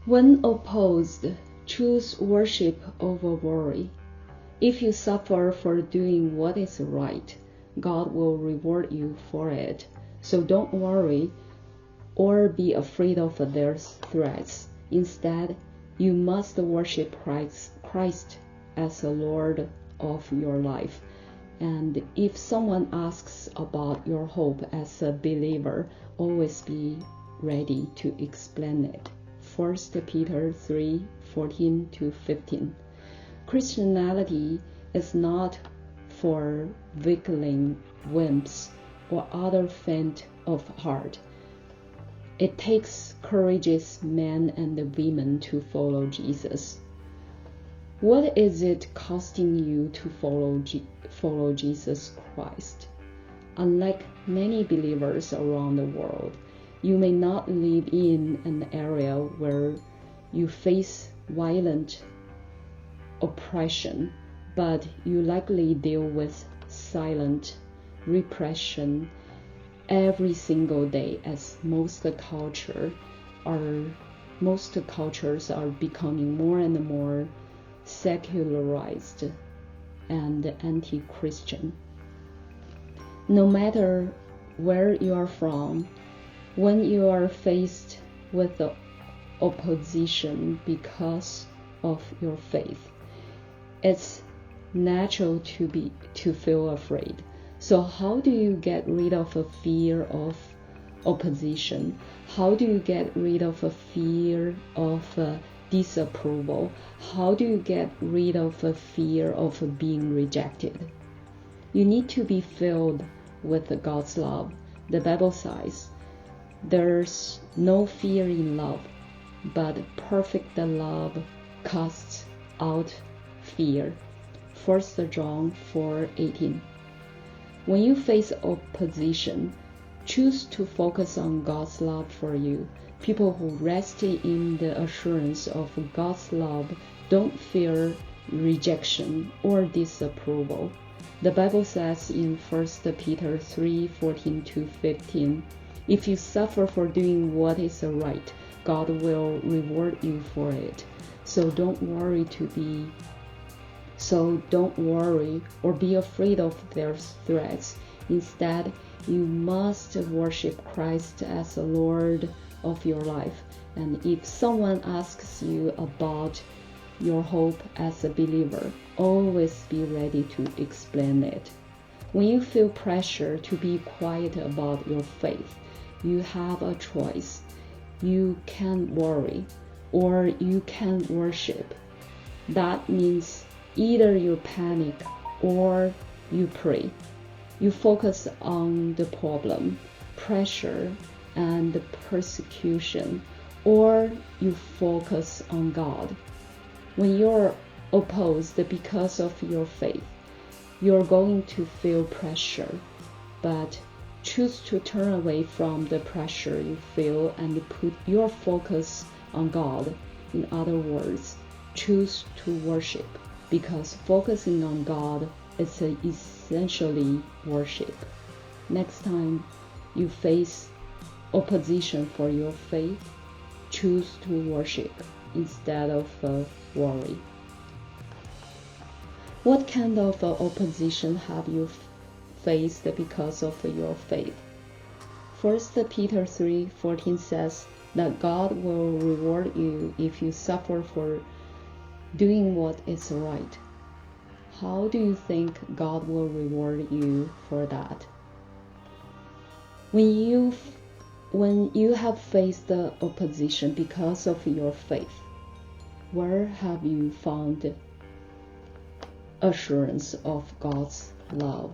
When opposed, choose worship over worry. If you suffer for doing what is right, God will reward you for it. So don't worry or be afraid of their threats. Instead, you must worship Christ as the Lord of your life. And if someone asks about your hope as a believer, always be ready to explain it. 1 Peter 3:14-15. Christianity is not for weakling wimps or other faint of heart. It takes courageous men and women to follow Jesus. What is it costing you to follow Jesus Christ? Unlike many believers around the world, you may not live in an area where you face violent oppression, but you likely deal with silent repression every single day, as most cultures are becoming more and more secularized and anti-Christian. No matter where you are from, when you are faced with the opposition because of your faith, it's natural to feel afraid. So how do you get rid of a fear of opposition? How do you get rid of a fear of disapproval? How do you get rid of a fear of being rejected? You need to be filled with God's love. The Bible says, there's no fear in love, but perfect love casts out fear. 1 John 4:18. When you face opposition, choose to focus on God's love for you. People who rest in the assurance of God's love don't fear rejection or disapproval. The Bible says in 1 Peter 3:14-15, if you suffer for doing what is right, God will reward you for it. So don't worry or be afraid of their threats. Instead, you must worship Christ as the Lord of your life. And if someone asks you about your hope as a believer, always be ready to explain it. When you feel pressure to be quiet about your faith, you have a choice. You can worry or you can worship. That means either you panic or you pray. You focus on the problem, pressure, and persecution, or you focus on God. When you're opposed because of your faith, you're going to feel pressure, but choose to turn away from the pressure you feel and put your focus on God. In other words, choose to worship, because focusing on God is essentially worship. Next time you face opposition for your faith, choose to worship instead of worry. What kind of opposition have you faced because of your faith? 1 Peter 3:14 says that God will reward you if you suffer for doing what is right. How do you think God will reward you for that? When you have faced the opposition because of your faith, where have you found assurance of God's love?